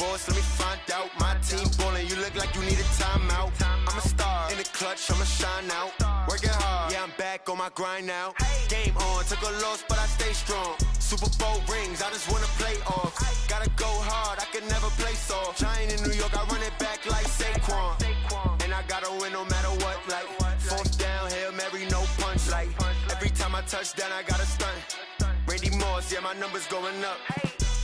boss, let me find out. My team ballin', you look like you need a timeout. I'm a star in the clutch, I'ma shine out. Working hard, yeah, I'm back on my grind now. Game on, took a loss, but I stay strong. Super Bowl rings, I just wanna play off. Gotta go hard, I can never play soft. Giant in New York, I run it back like Saquon. And I gotta win no matter what, like fourth down, Hail Mary, no punch. Like every time I touch down, I gotta stunt. Randy Moss, yeah, my numbers going up.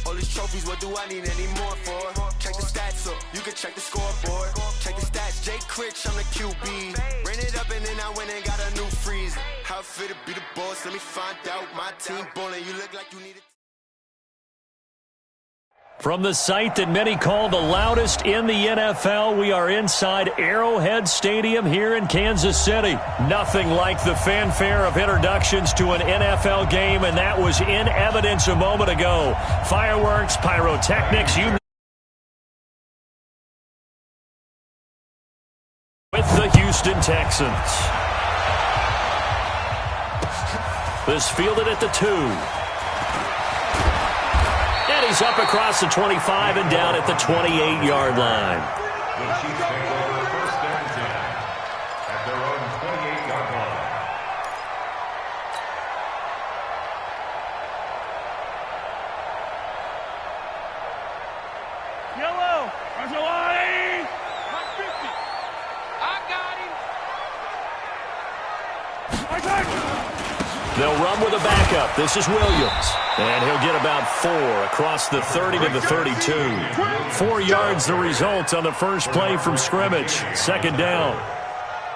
All these trophies, what do I need any more for? Check the stats up, you can check the scoreboard. Check the stats, Jay Critch, I'm the QB. Ran it up and then I went and got a new freeze. How it feel to be the boss, let me find out. My team ballin', you look like you need it. From the site that many call the loudest in the NFL, we are inside Arrowhead Stadium here in Kansas City. Nothing like the fanfare of introductions to an NFL game, and that was in evidence a moment ago. Fireworks, pyrotechnics, you with the Houston Texans. This fielded at the 2. And he's up across the 25 and down at the 28-yard line. The Chiefs take over first and 10 at their own 28-yard line. Yellow, Angelani! Hot 50. I got him. They'll run with a backup. This is Williams. And he'll get about 4 across the 30 to the 32. 4 yards the result on the first play from scrimmage. Second down.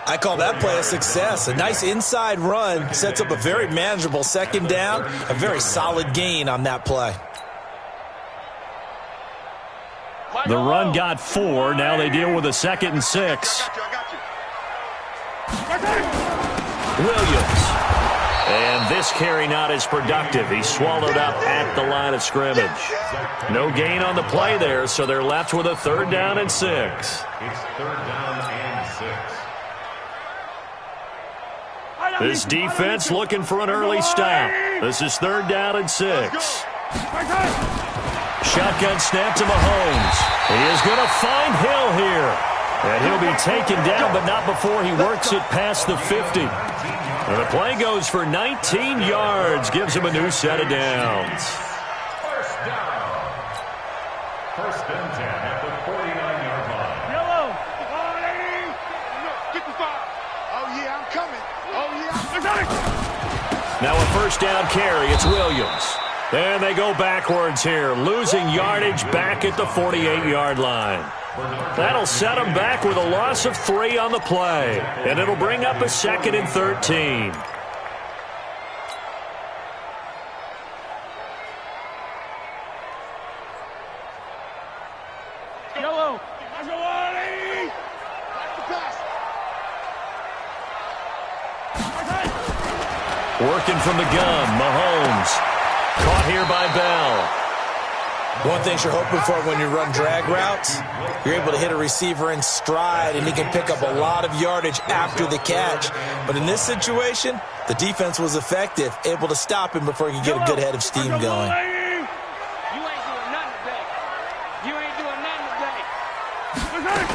I call that play a success. A nice inside run sets up a very manageable second down. A very solid gain on that play. The run got 4. Now they deal with a 2nd and 6. Williams. And this carry not as productive. He's swallowed up at the line of scrimmage. No gain on the play there, so they're left with a 3rd down and 6. It's 3rd down and 6. This defense looking for an early stop. This is 3rd down and 6. Shotgun snap to Mahomes. He is going to find Hill here. And he'll be taken down, but not before he works it past the 50. And the play goes for 19 yards, gives him a new set of downs. First down. 1st and 10 at the 49-yard line. Yellow. 55. Oh, yeah, I'm coming. Oh, yeah. Now a 1st down carry. It's Williams. And they go backwards here, losing yardage back at the 48-yard line. That'll set them back with a loss of 3 on the play. And it'll bring up a 2nd and 13. Yellow. Angelani. Working from the gun, Mahomes. Caught here by Bell. One thing you're hoping for when you run drag routes, you're able to hit a receiver in stride, and he can pick up a lot of yardage after the catch. But in this situation, the defense was effective, able to stop him before he could get a good head of steam going. You ain't doing nothing today. You ain't doing nothing today.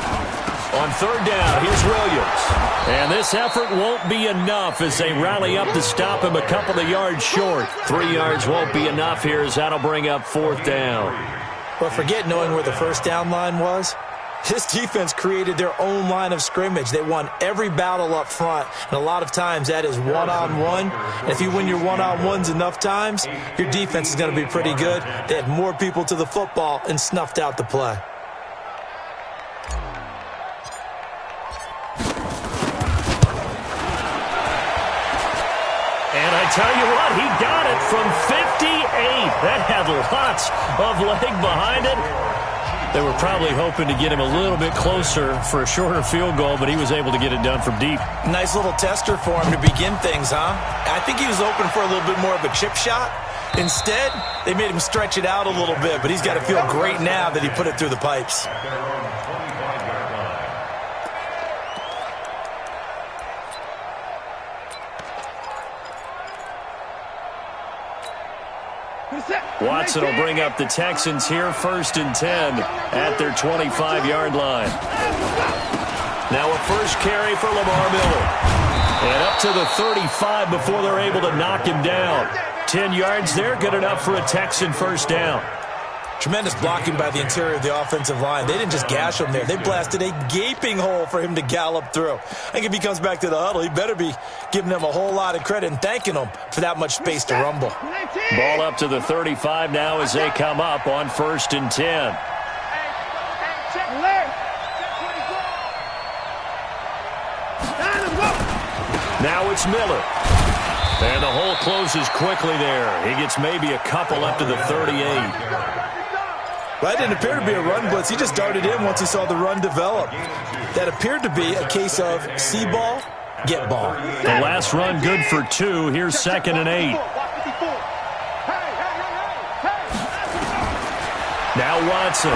On 3rd down, here's Williams. And this effort won't be enough as they rally up to stop him a couple of yards short. 3 yards won't be enough here as that'll bring up 4th down. But forget knowing where the first down line was. This defense created their own line of scrimmage. They won every battle up front, and a lot of times that is one-on-one. And if you win your one-on-ones enough times, your defense is going to be pretty good. They had more people to the football and snuffed out the play. And I tell you what, he got it from 58. That had lots of leg behind it. They were probably hoping to get him a little bit closer for a shorter field goal, but he was able to get it done from deep. Nice little tester for him to begin things, huh? I think he was open for a little bit more of a chip shot. Instead, they made him stretch it out a little bit, but he's got to feel great now that he put it through the pipes. Watson will bring up the Texans here, 1st and 10 at their 25-yard line. Now a first carry for Lamar Miller. And up to the 35 before they're able to knock him down. 10 yards there, good enough for a Texan first down. Tremendous blocking by the interior of the offensive line. They didn't just gash him there. They blasted a gaping hole for him to gallop through. I think if he comes back to the huddle, he better be giving them a whole lot of credit and thanking them for that much space to rumble. Ball up to the 35 now as they come up on 1st and 10. Now it's Miller. And the hole closes quickly there. He gets maybe a couple up to the 38. That didn't appear to be a run blitz. He just darted in once he saw the run develop. That appeared to be a case of see ball, get ball. The last run good for 2. Here's 2nd and 8. Now Watson.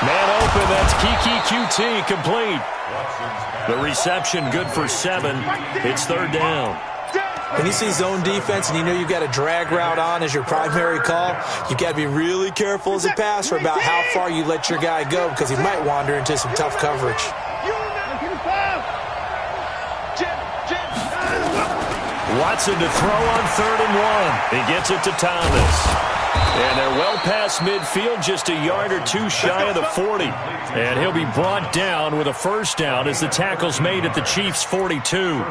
Man open, that's Kiki QT complete. The reception good for 7. It's 3rd down. When you see zone defense and you know you've got a drag route on as your primary call, you've got to be really careful as a passer about how far you let your guy go because he might wander into some tough coverage. Watson to throw on 3rd and 1. He gets it to Thomas. And they're well past midfield, just a yard or 2 shy of the 40. And he'll be brought down with a first down as the tackle's made at the Chiefs' 42.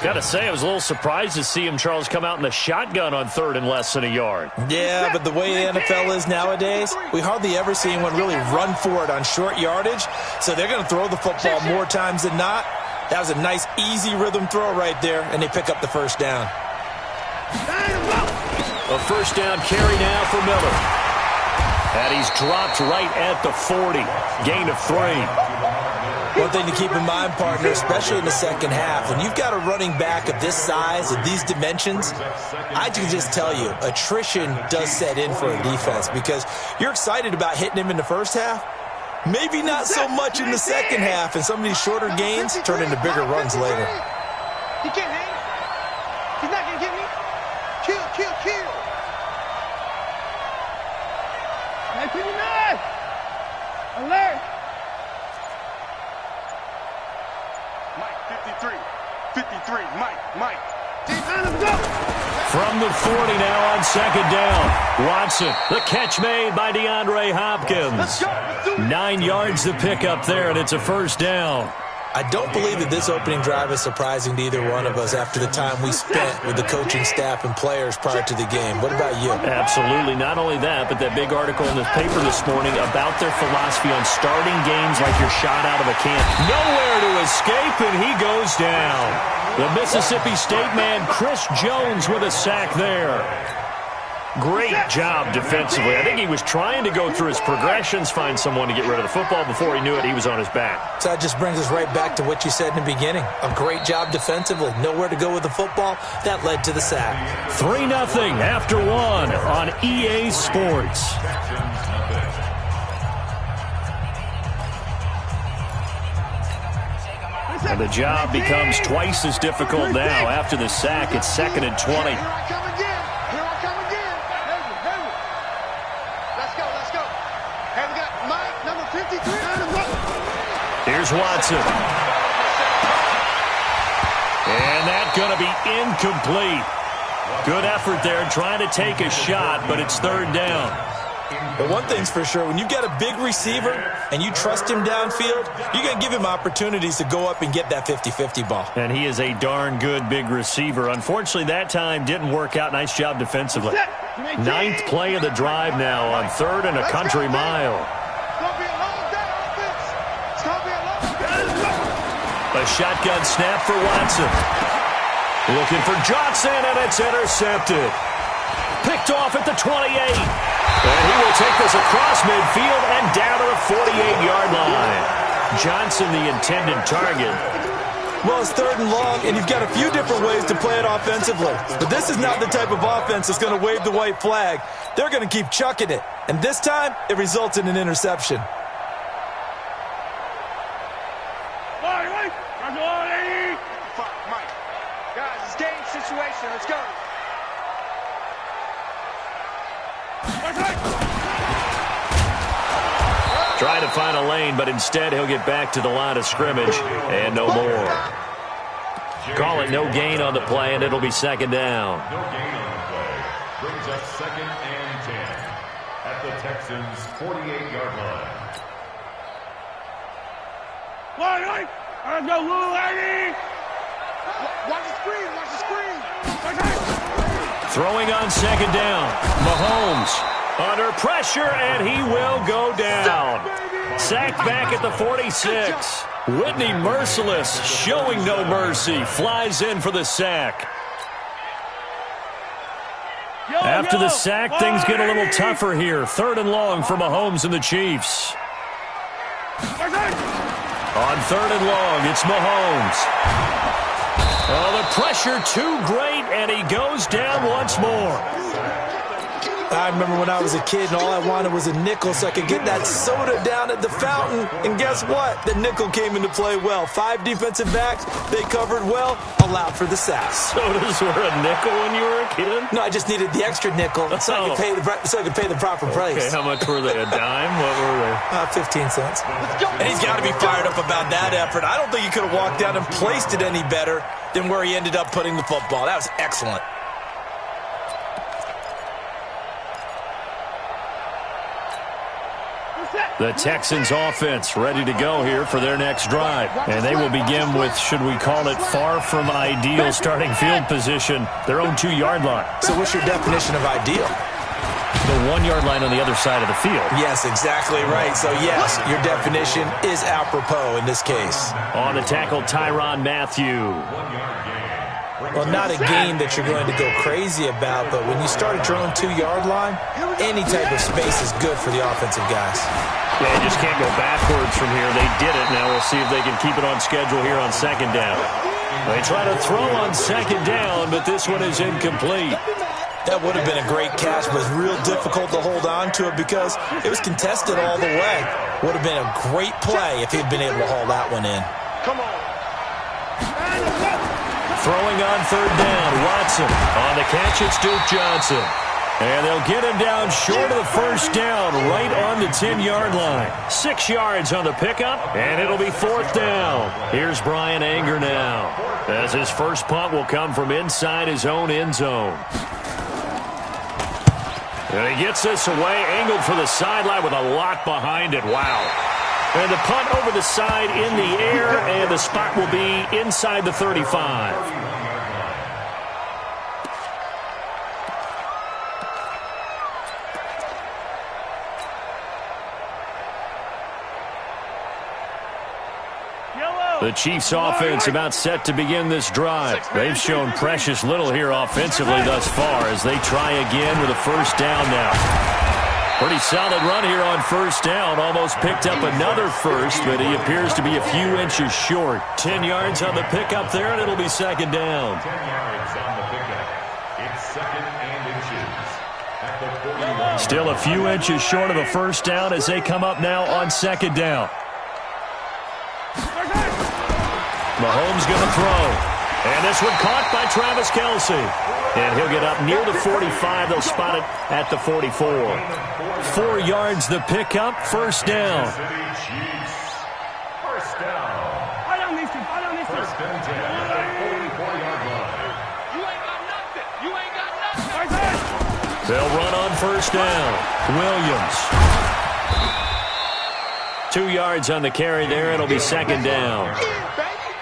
Got to say, I was a little surprised to see him, Charles, come out in the shotgun on 3rd and less than a yard. Yeah, but the way the NFL is nowadays, we hardly ever see anyone really run for it on short yardage. So they're going to throw the football more times than not. That was a nice, easy rhythm throw right there, and they pick up the first down. A first down carry now for Miller. And he's dropped right at the 40. Gain of 3. One thing to keep in mind, partner, especially in the second half, when you've got a running back of this size and these dimensions, I can just tell you, attrition does set in for a defense because you're excited about hitting him in the first half. Maybe not so much in the second half, and some of these shorter gains turn into bigger runs later. He can't hang. He's not going to get me. Kill. Hey, 59. Alert. Mike, 53, Mike. From the 40 now on 2nd down. Watson, the catch made by DeAndre Hopkins. 9 yards to pick up there, and it's a first down. I don't believe that this opening drive is surprising to either one of us after the time we spent with the coaching staff and players prior to the game. What about you? Absolutely. Not only that, but that big article in the paper this morning about their philosophy on starting games like you're shot out of a can. Nowhere to escape, and he goes down. The Mississippi State man, Chris Jones, with a sack there. Great job defensively. I think he was trying to go through his progressions, find someone to get rid of the football. Before he knew it, he was on his back. So that just brings us right back to what you said in the beginning. A great job defensively. Nowhere to go with the football. That led to the sack. 3-0 after 1 on EA Sports. And the job becomes twice as difficult now after the sack. It's 2nd and 20. Here's Watson. And that's going to be incomplete. Good effort there trying to take a shot, but it's 3rd down. But one thing's for sure, when you've got a big receiver and you trust him downfield, you're going to give him opportunities to go up and get that 50-50 ball. And he is a darn good big receiver. Unfortunately, that time didn't work out. Nice job defensively. 9th play of the drive now on 3rd and a country mile. A shotgun snap for Watson. Looking for Johnson, and it's intercepted. Picked off at the 28. And he will take this across midfield and down to the 48-yard line. Johnson, the intended target. Well, it's 3rd and long, and you've got a few different ways to play it offensively. But this is not the type of offense that's going to wave the white flag. They're going to keep chucking it. And this time, it results in an interception. Guys, it's game situation. Let's go. Trying to find a lane, but instead he'll get back to the line of scrimmage and no more. Call it no gain on the play, and it'll be second down. No gain on the play. Brings up 2nd and 10 at the Texans' 48-yard line. Let's go, little lady! Watch the screen, watch the screen! Throwing on second down. Mahomes under pressure, and he will go down. Sacked back at the 46. Whitney Merciless, showing no mercy, flies in for the sack. After the sack, things get a little tougher here. 3rd and long for Mahomes and the Chiefs. On 3rd and long, it's Mahomes. Oh, the pressure too great, and he goes down once more. I remember when I was a kid and all I wanted was a nickel so I could get that soda down at the fountain. And guess what? The nickel came into play well. 5 defensive backs, they covered well, allowed for the sack. Sodas were a nickel when you were a kid? No, I just needed the extra nickel so I could pay the proper price. Okay, how much were they? A dime? What were they? 15 cents. And he's got to be fired up about that effort. I don't think he could have walked down and placed it any better than where he ended up putting the football. That was excellent. The Texans offense ready to go here for their next drive. And they will begin with, should we call it, far from ideal starting field position, their own 2-yard line. So what's your definition of ideal? The 1-yard line on the other side of the field. Yes, exactly right. So yes, your definition is apropos in this case. On the tackle, Tyrann Mathieu. Well, not a game that you're going to go crazy about, but when you start at your own 2-yard line, any type of space is good for the offensive guys. Yeah, you just can't go backwards from here. They did it. Now we'll see if they can keep it on schedule here on second down. They try to throw on second down, but this one is incomplete. That would have been a great catch, but it was real difficult to hold on to it because it was contested all the way. Would have been a great play if he'd been able to haul that one in. Come on. Throwing on third down, Watson. On the catch, it's Duke Johnson. And they'll get him down short of the first down, right on the 10-yard line. 6 yards on the pickup, and it'll be 4th down. Here's Brian Anger now, as his first punt will come from inside his own end zone. And he gets this away, angled for the sideline with a lot behind it. Wow. And the punt over the side in the air, and the spot will be inside the 35. The Chiefs' offense about set to begin this drive. They've shown precious little here offensively thus far as they try again with a first down now. Pretty solid run here on first down. Almost picked up another first, but he appears to be a few inches short. 10 yards on the pickup there, and it'll be second down. 10 yards on the pickup. It's 2nd and inches at the 41. Still a few inches short of a first down as they come up now on second down. Mahomes going to throw. And this one caught by Travis Kelce. And he'll get up near the 45. They'll spot it at the 44. 4 yards the pickup. First down. First down. I don't need to. First and 10 at the 44-yard line. You ain't got nothing. You ain't got nothing. They'll run on first down. Williams. 2 yards on the carry there. It'll be second down.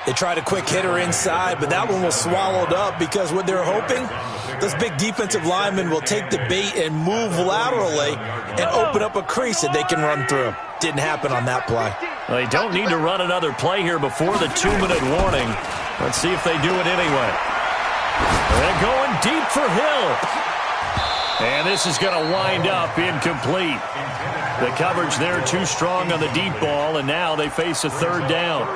They tried a quick hitter inside, but that one was swallowed up because what they're hoping, those big defensive linemen will take the bait and move laterally and open up a crease that they can run through. Didn't happen on that play. Well, they don't need to run another play here before the 2-minute warning. Let's see if they do it anyway. They're going deep for Hill. And this is going to wind up incomplete. The coverage there too strong on the deep ball, and now they face a third down.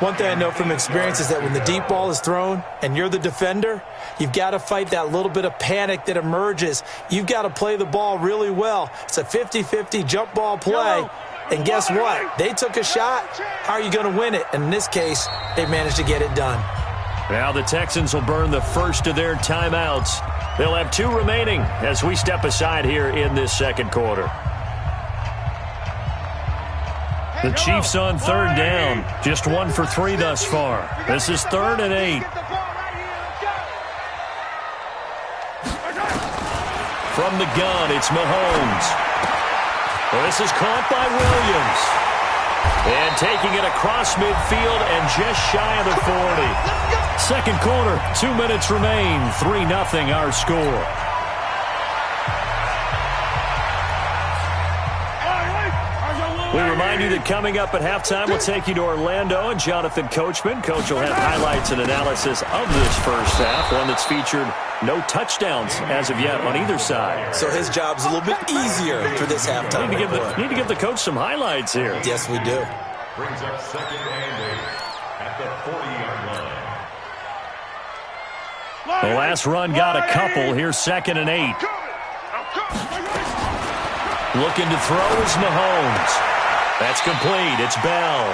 One thing I know from experience is that when the deep ball is thrown and you're the defender, you've got to fight that little bit of panic that emerges. You've got to play the ball really well. It's a 50-50 jump ball play. And guess what? They took a shot. How are you going to win it? And in this case, they managed to get it done. Now the Texans will burn the first of their timeouts. They'll have 2 remaining as we step aside here in this second quarter. The Chiefs on 3rd down. Just 1 for 3 thus far. This is 3rd and 8. From the gun, it's Mahomes. This is caught by Williams. And taking it across midfield and just shy of the 40. Second quarter, 2 minutes remain. 3-0 our score. We remind you that coming up at halftime, we'll take you to Orlando and Jonathan Coachman. Coach will have highlights and analysis of this first half, one that's featured no touchdowns as of yet on either side. So his job's a little bit easier for this halftime. Need to give the coach some highlights here. Yes, we do. Brings up 2nd and 8 at the 40-yard line. The last run got a couple. Here's 2nd and 8. Looking to throw is Mahomes. That's complete. It's Bell.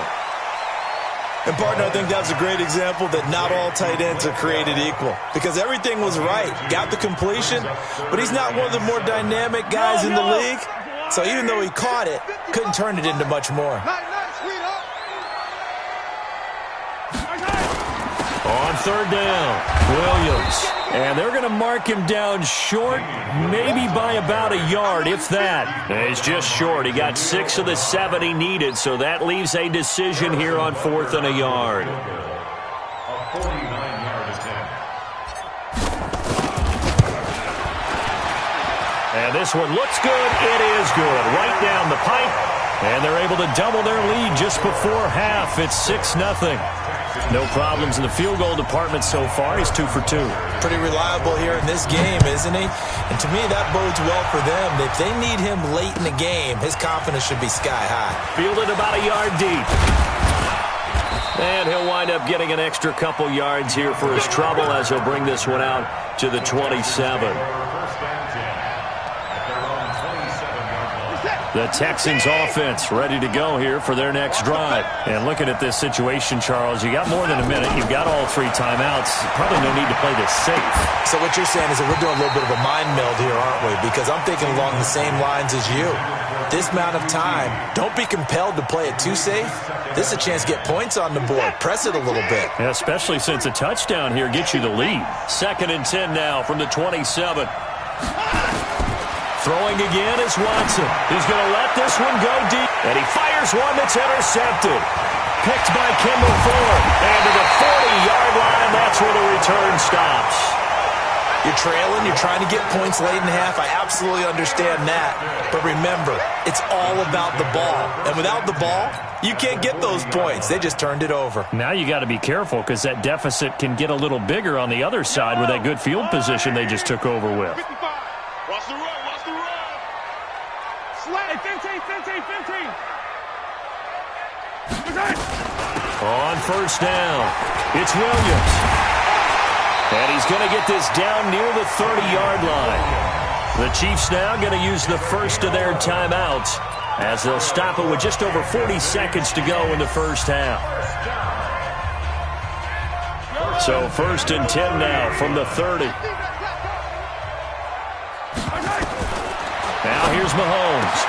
And, partner, I think that's a great example that not all tight ends are created equal. Because everything was right. Got the completion, but he's not one of the more dynamic guys in the league. So even though he caught it, couldn't turn it into much more. On 3rd down, Williams. And they're going to mark him down short, maybe by about a yard, if that. He's just short. He got 6 of the 7 he needed, so that leaves a decision here on 4th and a yard. A 49-yard attempt. And this one looks good. It is good. Right down the pipe. And they're able to double their lead just before half. It's 6-0. No problems in the field goal department so far. He's 2 for 2. Pretty reliable here in this game, isn't he? And to me, that bodes well for them. If they need him late in the game, his confidence should be sky high. Fielded about a yard deep. And he'll wind up getting an extra couple yards here for his trouble as he'll bring this one out to the 27. The Texans offense ready to go here for their next drive. And looking at this situation, Charles, you got more than a minute. You've got all 3 timeouts. Probably no need to play this safe. So what you're saying is that we're doing a little bit of a mind meld here, aren't we? Because I'm thinking along the same lines as you. This amount of time, don't be compelled to play it too safe. This is a chance to get points on the board. Press it a little bit. Yeah, especially since a touchdown here gets you the lead. 2nd and 10 now from the 27. Throwing again is Watson. He's going to let this one go deep. And he fires one that's intercepted. Picked by Kendall Ford. And to the 40-yard line, that's where the return stops. You're trailing. You're trying to get points late in half. I absolutely understand that. But remember, it's all about the ball. And without the ball, you can't get those points. They just turned it over. Now you got to be careful because that deficit can get a little bigger on the other side with that good field position they just took over with. Watch the run. Watch the run. Slay. 15. On 1st down, it's Williams. And he's going to get this down near the 30-yard line. The Chiefs now going to use the first of their timeouts as they'll stop it with just over 40 seconds to go in the first half. So 1st and 10 now from the 30. Now here's Mahomes.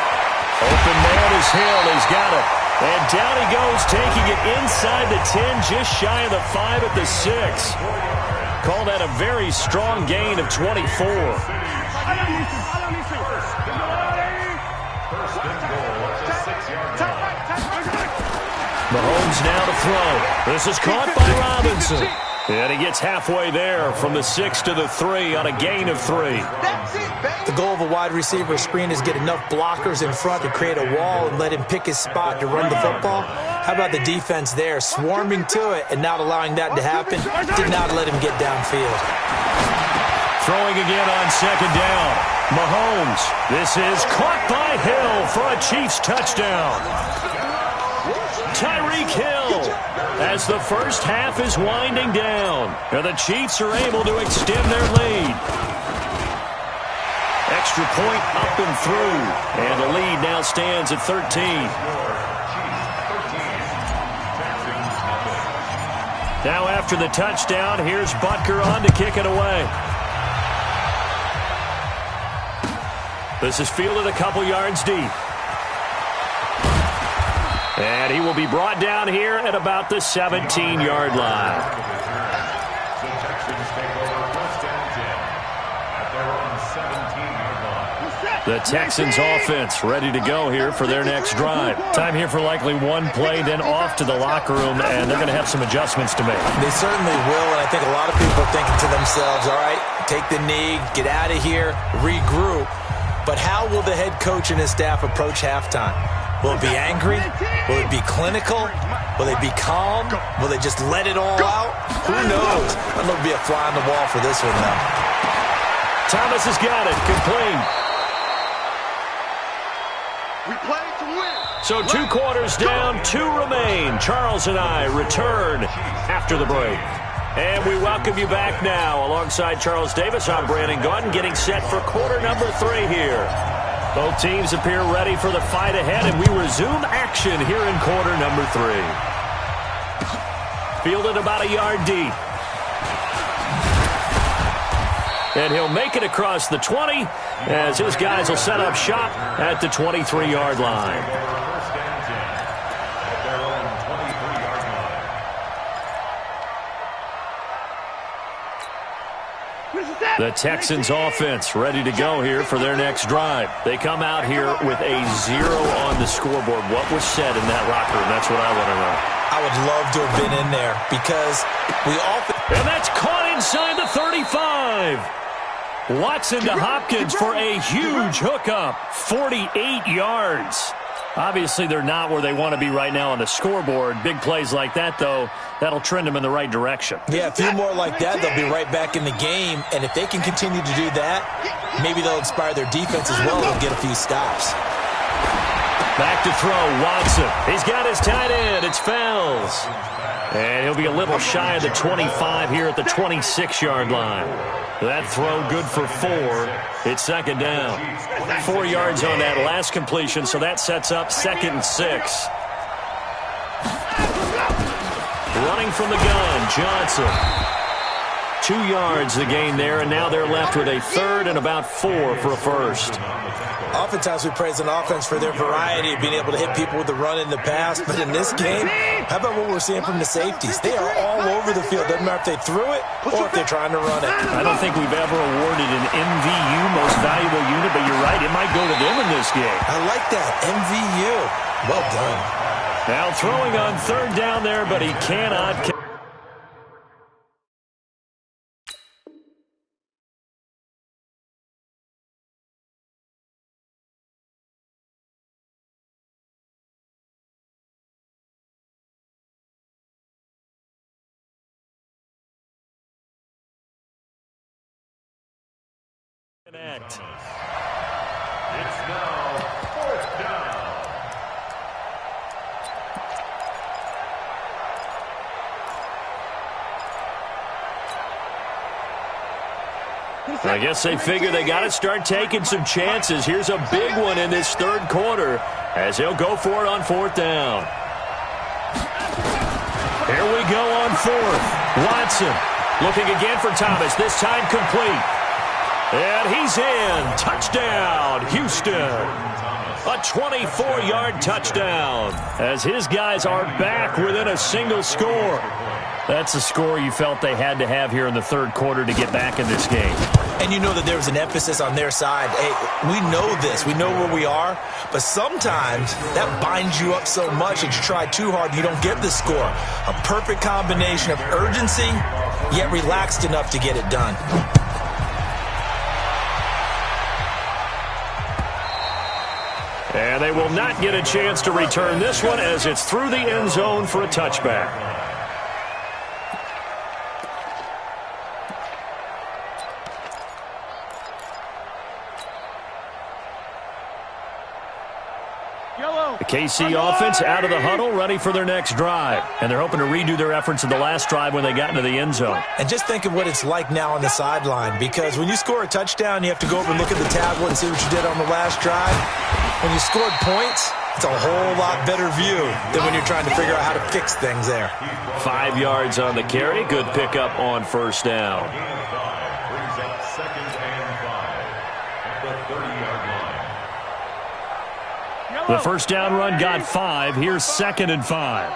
Open man is Hill. He's got it. And down he goes, taking it inside the 10, just shy of the 5 at the 6. Call that a very strong gain of 24. Mahomes now to throw. This is caught by Robinson. And he gets halfway there from the 6 to the 3 on a gain of 3. The goal of a wide receiver screen is get enough blockers in front to create a wall and let him pick his spot to run the football. How about the defense there, swarming to it and not allowing that to happen? Did not let him get downfield. Throwing again on 2nd down. Mahomes. This is caught by Hill for a Chiefs touchdown. Tyreek Hill as the first half is winding down. And the Chiefs are able to extend their lead. Extra point up and through. And the lead now stands at 13. Now after the touchdown, here's Butker on to kick it away. This is fielded a couple yards deep. And he will be brought down here at about the 17-yard line. The Texans take over first and 10 at their own 17-yard line. The Texans offense ready to go here for their next drive. Time here for likely one play, then off to the locker room, and they're going to have some adjustments to make. They certainly will, and I think a lot of people are thinking to themselves, all right, take the knee, get out of here, regroup. But how will the head coach and his staff approach halftime? Will it be angry? Will it be clinical? Will they be calm? Will they just let it all out? Who knows? I'd love to be a fly on the wall for this one, though. Thomas has got it. Complete. We play to win. So 2 quarters down, 2 remain. Charles and I return after the break. And we welcome you back now. Alongside Charles Davis, I'm Brandon Gaudin, getting set for quarter number 3 here. Both teams appear ready for the fight ahead, and we resume action here in quarter number 3. Fielded about a yard deep. And he'll make it across the 20 as his guys will set up shop at the 23-yard line. First and 10 at their own 23-yard line. The Texans offense ready to go here for their next drive. They come out here with a 0 on the scoreboard. What was said in that locker room? That's what I want to know. I would love to have been in there because we often... And that's caught inside the 35. Watson to Hopkins for a huge hookup. 48 yards. Obviously, they're not where they want to be right now on the scoreboard. Big plays like that, though, that'll trend them in the right direction. Yeah, a few more like that, they'll be right back in the game. And if they can continue to do that, maybe they'll inspire their defense as well and get a few stops. Back to throw, Watson. He's got his tight end. It's Fells. And he'll be a little shy of the 25 here at the 26-yard line. That throw good for 4. It's second down. 4 yards on that last completion, so that sets up 2nd and 6. Running from the gun, Johnson. 2 yards the gain there, and now they're left with a 3rd and about 4 for a first. Oftentimes we praise an offense for their variety of being able to hit people with the run in the pass, but in this game, how about what we're seeing from the safeties? They are all over the field. Doesn't matter if they threw it or if they're trying to run it. I don't think we've ever awarded an MVU, most valuable unit, but you're right, it might go to them in this game. I like that, MVU. Well done. Now throwing on 3rd down there, but he cannot. Connect. It's now 4th down. I guess they figure they got to start taking some chances. Here's a big one in this 3rd quarter as he'll go for it on 4th down. Here we go on 4th. Watson looking again for Thomas. This time complete. And he's in. Touchdown, Houston. A 24-yard touchdown as his guys are back within a single score. That's the score you felt they had to have here in the 3rd quarter to get back in this game. And you know that there was an emphasis on their side. Hey, we know this. We know where we are. But sometimes that binds you up so much that you try too hard, you don't get the score. A perfect combination of urgency, yet relaxed enough to get it done. And they will not get a chance to return this one as it's through the end zone for a touchback. The KC offense out of the huddle, ready for their next drive. And they're hoping to redo their efforts in the last drive when they got into the end zone. And just think of what it's like now on the sideline, because when you score a touchdown, you have to go over and look at the tablet and see what you did on the last drive. When you scored points, It's a whole lot better view than when you're trying to figure out how to fix things there. 5 yards on the carry. Good pickup on first down. Brings up 2nd and 5 at the 30-yard line. The first down run got 5. Here's 2nd and 5.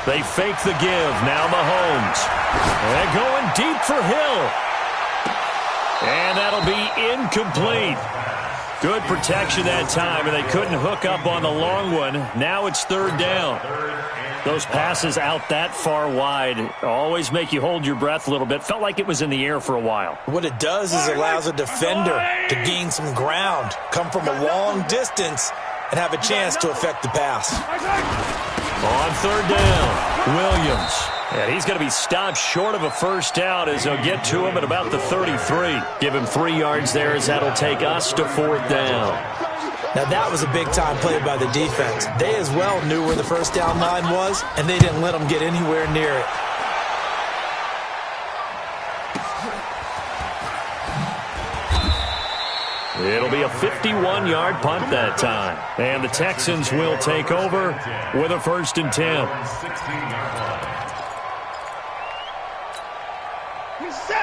They fake the give. Now Mahomes. And going deep for Hill. And that'll be incomplete. Good protection that time, and they couldn't hook up on the long one. Now it's 3rd down. Those passes out that far wide always make you hold your breath a little bit. Felt like it was in the air for a while. What it does is allows a defender to gain some ground, come from a long distance, and have a chance to affect the pass. On 3rd down, Williams. And he's going to be stopped short of a first down as they'll get to him at about the 33. Give him 3 yards there as that'll take us to 4th down. Now that was a big-time play by the defense. They as well knew where the first down line was, and they didn't let them get anywhere near it. It'll be a 51-yard punt that time. And the Texans will take over with a 1st and 10.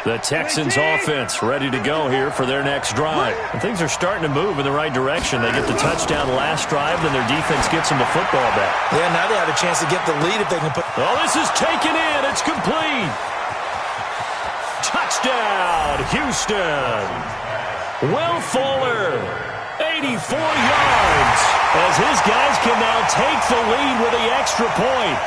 The Texans offense ready to go here for their next drive. And things are starting to move in the right direction. They get the touchdown last drive, then their defense gets them the football back. Yeah, now they have a chance to get the lead if they can put... Oh, this is taken in. It's complete. Touchdown, Houston. Will Fuller, 84 yards, as his guys can now take the lead with the extra point.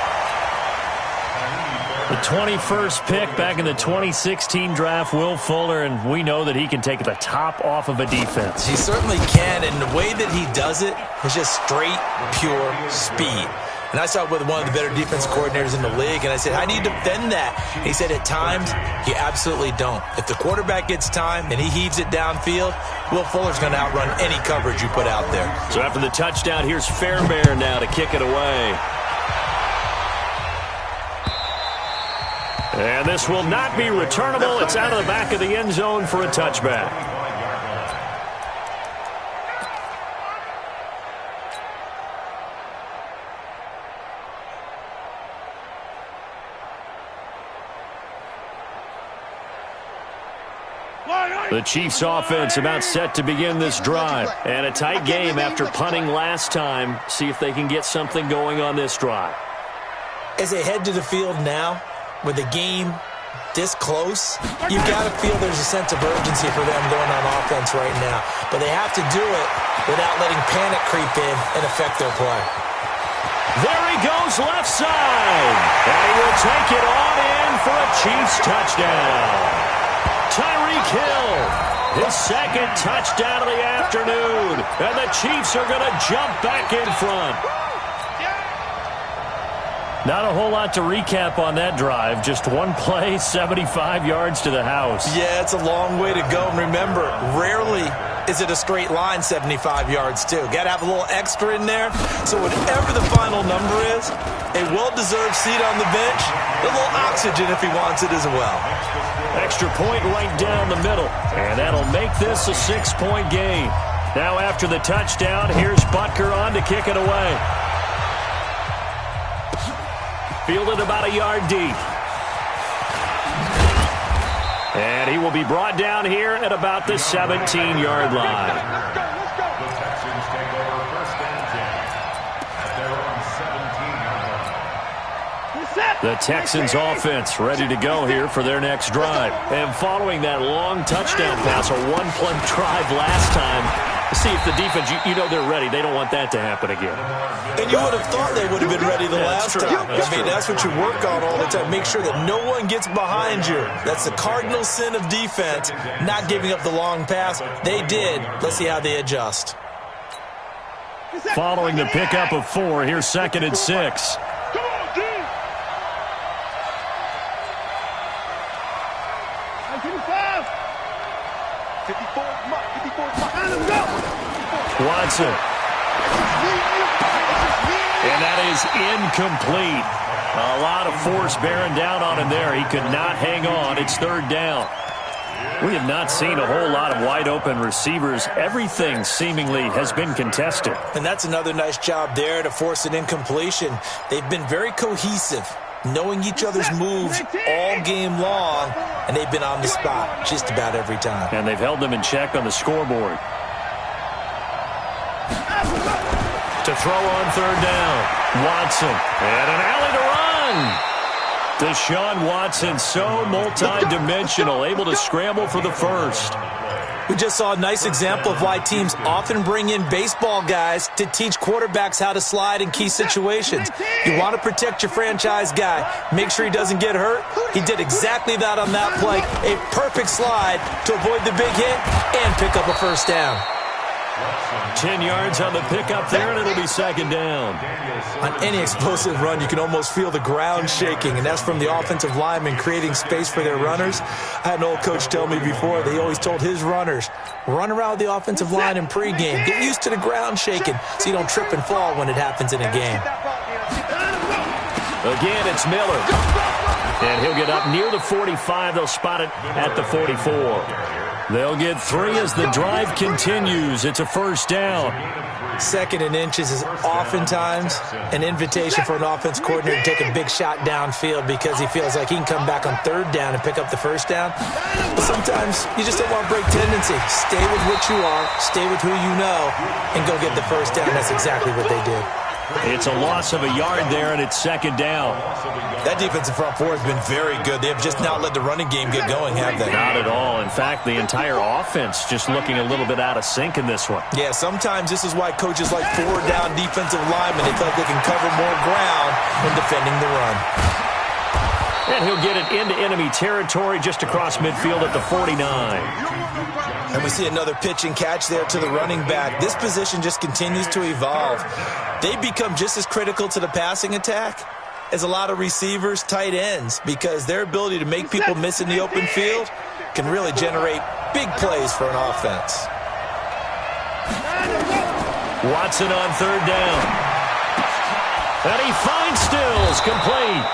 The 21st pick back in the 2016 draft, Will Fuller, and we know that he can take the top off of a defense. He certainly can, and the way that he does it is just straight, pure speed. And I saw it with one of the better defense coordinators in the league, and I said, how do you defend that? And he said, at times, you absolutely don't. If the quarterback gets time and he heaves it downfield, Will Fuller's going to outrun any coverage you put out there. So after the touchdown, here's Fairbairn now to kick it away. And this will not be returnable. It's out of the back of the end zone for a touchback. The Chiefs offense about set to begin this drive. And a tight game after punting last time. See if they can get something going on this drive. As they head to the field now, with the game this close, you've got to feel there's a sense of urgency for them going on offense right now. But they have to do it without letting panic creep in and affect their play. There he goes left side. And he will take it on in for a Chiefs touchdown. Tyreek Hill, his 2nd touchdown of the afternoon. And the Chiefs are going to jump back in front. Not a whole lot to recap on that drive. Just one play, 75 yards to the house. Yeah, it's a long way to go. And remember, rarely is it a straight line 75 yards, too. Got to have a little extra in there. So whatever the final number is, a well-deserved seat on the bench, a little oxygen if he wants it as well. Extra point right down the middle. And that'll make this a 6-point game. Now after the touchdown, here's Butker on to kick it away. Fielded about a yard deep. And he will be brought down here at about the 17-yard line. The Texans take over 1st and 10 at their own 17-yard line. The Texans offense ready to go here for their next drive. And following that long touchdown pass, a one-play drive last time, see if the defense, you know they're ready. They don't want that to happen again. And you would have thought they would have been ready the last time. That's what you work on all the time. Make sure that no one gets behind you. That's the cardinal sin of defense, not giving up the long pass. They did. Let's see how they adjust. Following the pickup of 4, here's 2nd and 6. Watson. And that is incomplete. A lot of force bearing down on him there. He could not hang on. It's 3rd down. We have not seen a whole lot of wide-open receivers. Everything seemingly has been contested. And that's another nice job there to force an incompletion. They've been very cohesive, knowing each other's moves all game long, and they've been on the spot just about every time. And they've held them in check on the scoreboard. To throw on third down. Watson. And an alley to run. Deshaun Watson, so multi-dimensional, able to scramble for the first. We just saw a nice example of why teams often bring in baseball guys to teach quarterbacks how to slide in key situations. You want to protect your franchise guy. Make sure he doesn't get hurt. He did exactly that on that play. A perfect slide to avoid the big hit and pick up a first down. 10 yards on the pickup there, and it'll be second down. On any explosive run, you can almost feel the ground shaking, and that's from the offensive linemen creating space for their runners. I had an old coach tell me before, they always told his runners, run around the offensive line in pregame. Get used to the ground shaking so you don't trip and fall when it happens in a game. Again, it's Miller. And he'll get up near the 45. They'll spot it at the 44. They'll get 3 as the drive continues. It's a first down. Second and inches is oftentimes an invitation for an offense coordinator to take a big shot downfield because he feels like he can come back on third down and pick up the first down. But sometimes you just don't want to break tendency. Stay with what you are, stay with who you know, and go get the first down. That's exactly what they did. It's a loss of a yard there, and it's second down. That defensive front four has been very good. They have just not let the running game get going, have they? Not at all. In fact, the entire offense just looking a little bit out of sync in this one. Yeah, sometimes this is why coaches like four-down defensive linemen. They feel like they can cover more ground when defending the run. And he'll get it into enemy territory just across midfield at the 49. And we see another pitch and catch there to the running back. This position just continues to evolve. They become just as critical to the passing attack as a lot of receivers, tight ends, because their ability to make people miss in the open field can really generate big plays for an offense. Watson on third down. And he finds Stills, complete.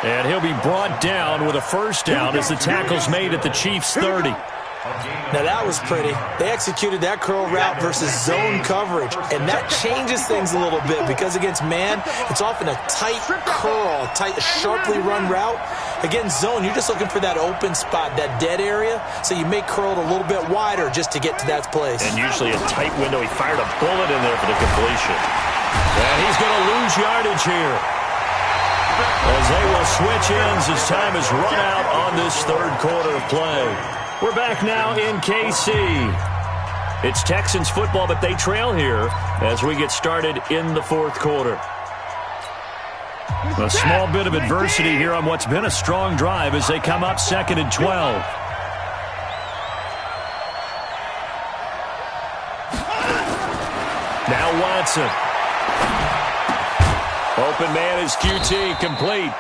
And he'll be brought down with a first down as the tackle's made at the Chiefs' 30. Now that was pretty. They executed that curl route versus zone coverage, and that changes things a little bit because against man, it's often a tight curl, a sharply run route. Against zone, you're just looking for that open spot, that dead area, so you make curl a little bit wider just to get to that place. And usually a tight window. He fired a bullet in there for the completion. And he's going to lose yardage here as they will switch ends as time is run out on this third quarter of play. We're back now in KC. It's Texans football, but they trail here as we get started in the fourth quarter. A small bit of adversity here on what's been a strong drive as they come up 2nd and 12. Now Watson. Open man is QT, complete.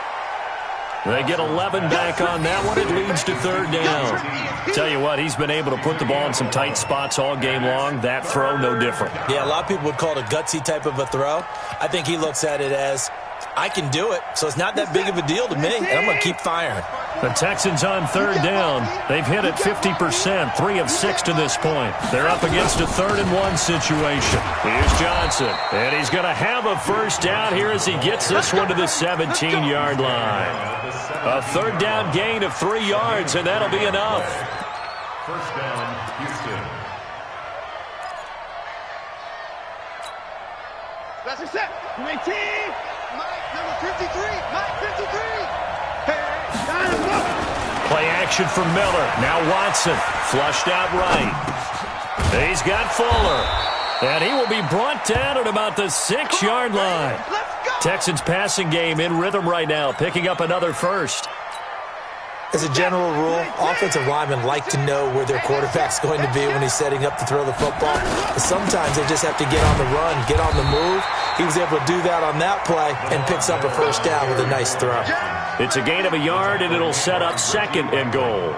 They get 11 back on that one. It leads to third down. Tell you what, he's been able to put the ball in some tight spots all game long. That throw, no different. Yeah, a lot of people would call it a gutsy type of a throw. I think he looks at it as, I can do it, so it's not that big of a deal to me, and I'm going to keep firing. The Texans on third down. They've hit it 50%, 3 of 6 to this point. They're up against a 3rd and 1 situation. Here's Johnson, and he's going to have a first down here as he gets this one to the 17-yard line. A third down gain of 3 yards, and that'll be enough. First down, Houston. That's a set. 19. Mike, number 53. Mike, 53. Play action from Miller. Now Watson, flushed out right. He's got Fuller. And he will be brought down at about the 6-yard line. Texans passing game in rhythm right now, picking up another first. As a general rule, offensive linemen like to know where their quarterback's going to be when he's setting up to throw the football. But sometimes they just have to get on the run, get on the move. He was able to do that on that play and picks up a first down with a nice throw. It's a gain of a yard, and it'll set up 2nd and goal.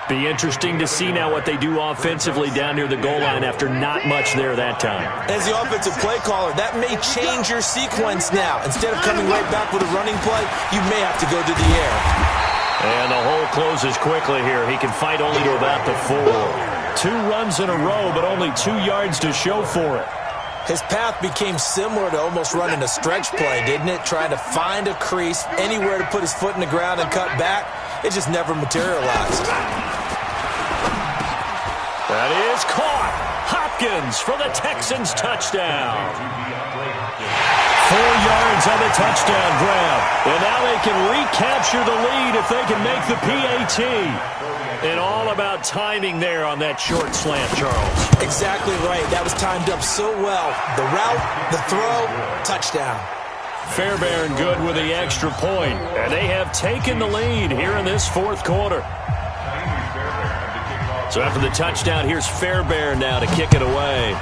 Be interesting to see now what they do offensively down near the goal line after not much there that time. As the offensive play caller, that may change your sequence now. Instead of coming right back with a running play, you may have to go to the air. And the hole closes quickly here. He can fight only to about the 4. 2 runs in a row, but only 2 yards to show for it. His path became similar to almost running a stretch play, didn't it? Trying to find a crease, anywhere to put his foot in the ground and cut back. It just never materialized. That is caught. Hopkins for the Texans touchdown. 4 yards on the touchdown grab. And now they can recapture the lead if they can make the PAT. And all about timing there on that short slant, Charles. Exactly right. That was timed up so well. The route, the throw, touchdown. Fairbairn good with the extra point. And they have taken the lead here in this 4th quarter. So after the touchdown, here's Fairbairn now to kick it away.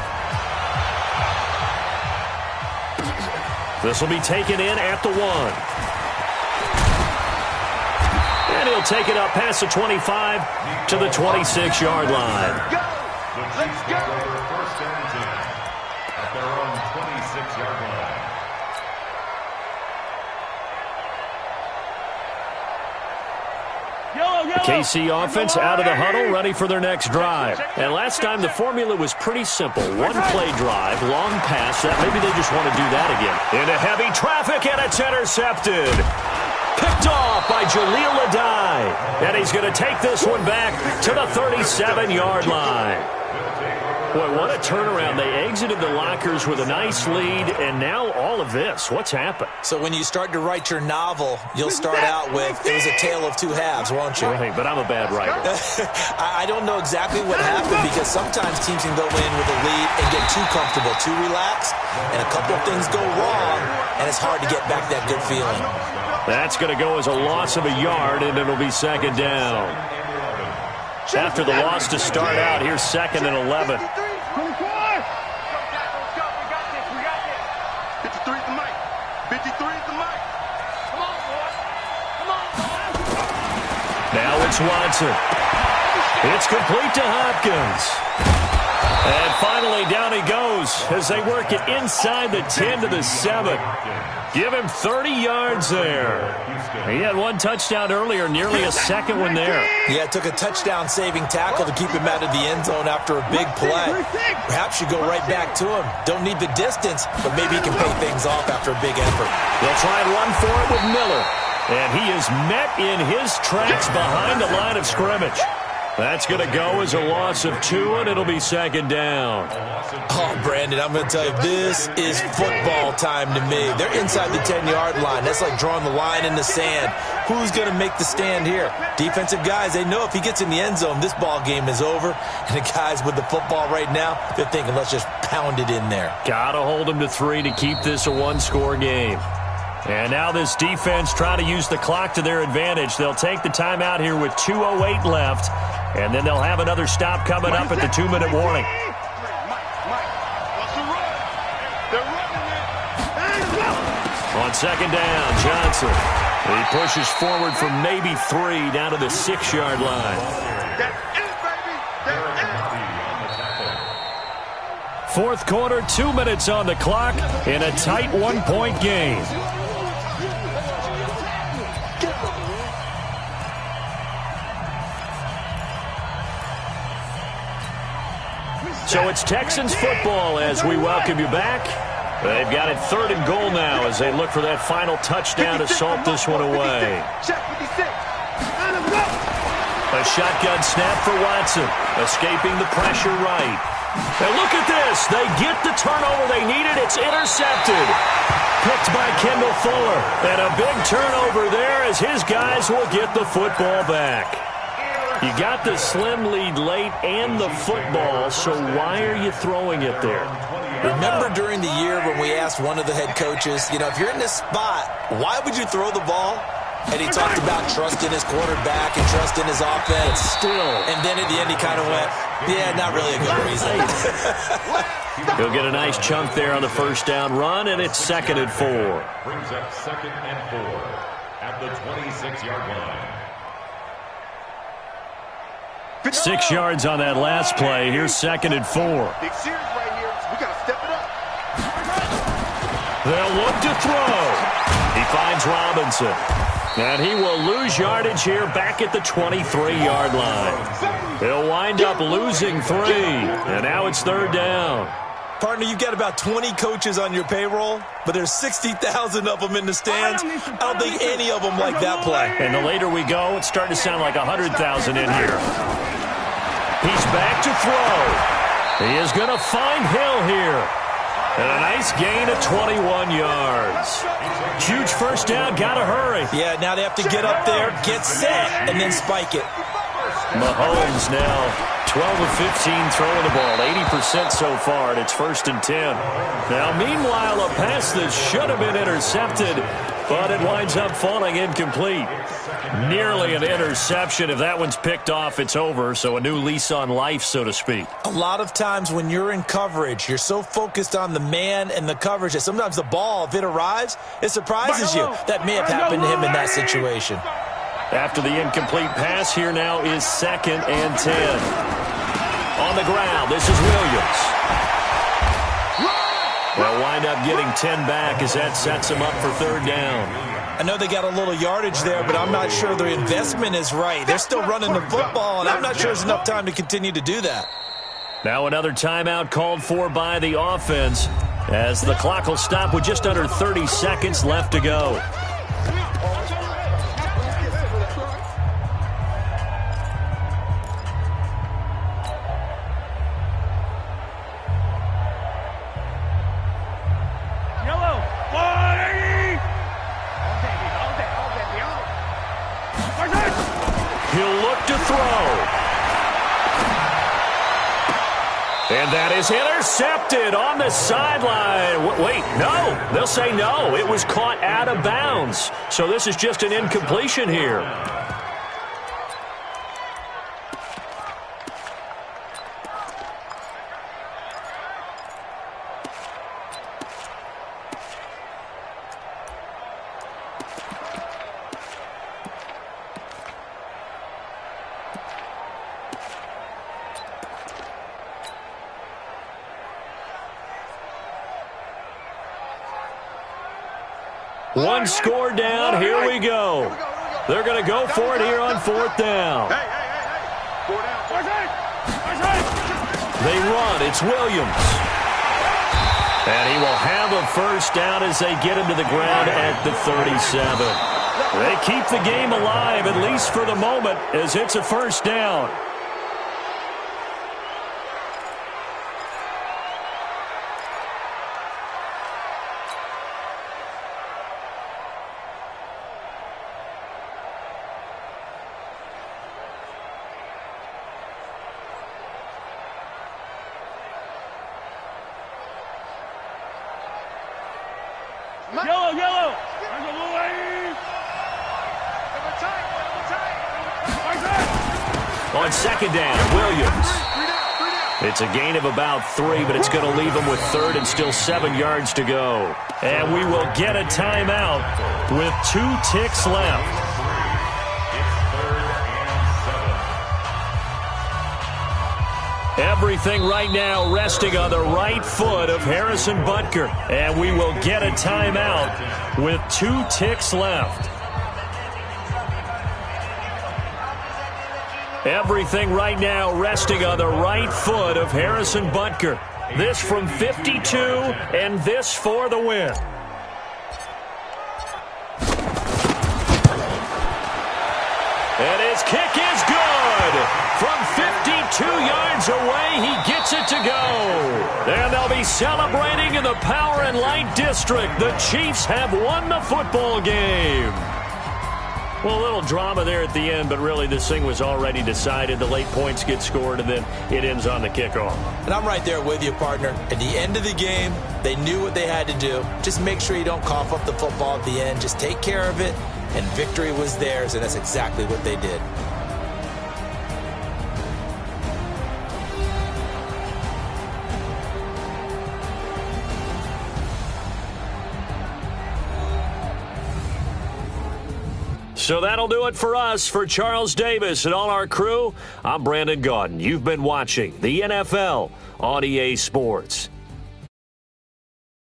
This will be taken in at the 1. And he'll take it up past the 25 to the 26-yard line. The Chiefs get over 1st and 10 at their own 26-yard line. The KC offense out of the huddle, ready for their next drive. And last time the formula was pretty simple. 1-play drive, long pass. That maybe they just want to do that again. Into heavy traffic, and it's intercepted. Picked off by Jaleel Adai. And he's going to take this one back to the 37-yard line. Boy, what a turnaround. They exited the lockers with a nice lead, and now all of this. What's happened? So when you start to write your novel, you'll start out with, it was a tale of 2 halves, won't you? Right, but I'm a bad writer. I don't know exactly what happened, because sometimes teams can go in with a lead and get too comfortable, too relaxed, and a couple of things go wrong, and it's hard to get back that good feeling. That's going to go as a loss of a yard, and it'll be 2nd down. After the loss to start out, here's 2nd and 11. 53 at the mic. 53 at the mic. Come on, boy. Come on. Now it's Watson. It's complete to Hopkins. And finally down he goes as they work it inside the 10 to the 7. Give him 30 yards there. He had 1 touchdown earlier, nearly a 2nd one there. Yeah, it took a touchdown-saving tackle to keep him out of the end zone after a big play. Perhaps you go right back to him. Don't need the distance, but maybe he can pay things off after a big effort. They'll try and run for it with Miller. And he is met in his tracks behind the line of scrimmage. That's going to go as a loss of 2, and it'll be 2nd down. Oh, Brandon, I'm going to tell you, this is football time to me. They're inside the 10-yard line. That's like drawing the line in the sand. Who's going to make the stand here? Defensive guys, they know if he gets in the end zone, this ball game is over. And the guys with the football right now, they're thinking, let's just pound it in there. Got to hold them to 3 to keep this a 1-score game. And now this defense trying to use the clock to their advantage. They'll take the timeout here with 2:08 left. And then they'll have another stop coming up at the 2-minute warning. On 2nd down, Johnson. He pushes forward for maybe 3 down to the 6-yard line. That's it, baby. That's it. 4th quarter, 2 minutes on the clock in a tight 1-point game. So it's Texans football as we welcome you back. They've got it 3rd and goal now as they look for that final touchdown to salt this one away. A shotgun snap for Watson, escaping the pressure right. And look at this. They get the turnover they needed. It's intercepted. Picked by Kendall Fuller. And a big turnover there as his guys will get the football back. You got the slim lead late and the football, so why are you throwing it there? Remember during the year when we asked one of the head coaches, you know, if you're in this spot, why would you throw the ball? And he talked about trust in his quarterback and trust in his offense. Still. And then at the end he kind of went, yeah, not really a good reason. He'll get a nice chunk there on the 1st down run, and it's 2nd and 4. Brings up 2nd and 4 at the 26-yard line. 6 yards on that last play. Here's 2nd and 4. Big series right here. We got to step it up. They'll look to throw. He finds Robinson. And he will lose yardage here back at the 23-yard line. He'll wind up losing 3. And now it's 3rd down. Partner, you've got about 20 coaches on your payroll, but there's 60,000 of them in the stands. I don't think any of them like that play. And the later we go, it's starting to sound like 100,000 in here. He's back to throw. He is going to find Hill here. And a nice gain of 21 yards. Huge first down, got to hurry. Yeah, now they have to get up there, get set, and then spike it. Mahomes now 12 of 15 throwing the ball, 80% so far, and it's 1st and 10. Now, meanwhile, a pass that should have been intercepted, but it winds up falling incomplete. Nearly an interception. If that one's picked off, it's over, so a new lease on life, so to speak. A lot of times when you're in coverage, you're so focused on the man and the coverage that sometimes the ball, if it arrives, it surprises you. That may have happened to him in that situation. After the incomplete pass, here now is 2nd and 10. On the ground, this is Williams. They'll wind up getting 10 back as that sets them up for 3rd down. I know they got a little yardage there, but I'm not sure their investment is right. They're still running the football, and I'm not sure there's enough time to continue to do that. Now another timeout called for by the offense as the clock will stop with just under 30 seconds left to go. And that is intercepted on the sideline. Wait, no. They'll say no. It was caught out of bounds. So this is just an incompletion here. One score down. Here we go. They're going to go for it here on 4th down. They run. It's Williams. And he will have a first down as they get him to the ground at the 37. They keep the game alive, at least for the moment, as it's a first down. Yellow. On 2nd down, Williams. It's a gain of about 3, but it's going to leave them with 3rd and still 7 yards to go. And we will get a timeout with 2 ticks left. Everything right now resting on the right foot of Harrison Butker. And we will get a timeout with 2 ticks left. Everything right now resting on the right foot of Harrison Butker. This from 52 and this for the win. And his kick is good. From 52 yards away, he gets it to go. And they'll be celebrating in the Power and Light District. The Chiefs have won the football game. Well, a little drama there at the end, but really this thing was already decided. The late points get scored, and then it ends on the kickoff. And I'm right there with you, partner. At the end of the game, they knew what they had to do. Just make sure you don't cough up the football at the end. Just take care of it, and victory was theirs, and that's exactly what they did. So that'll do it for us. For Charles Davis and all our crew, I'm Brandon Gaudin. You've been watching the NFL on EA Sports.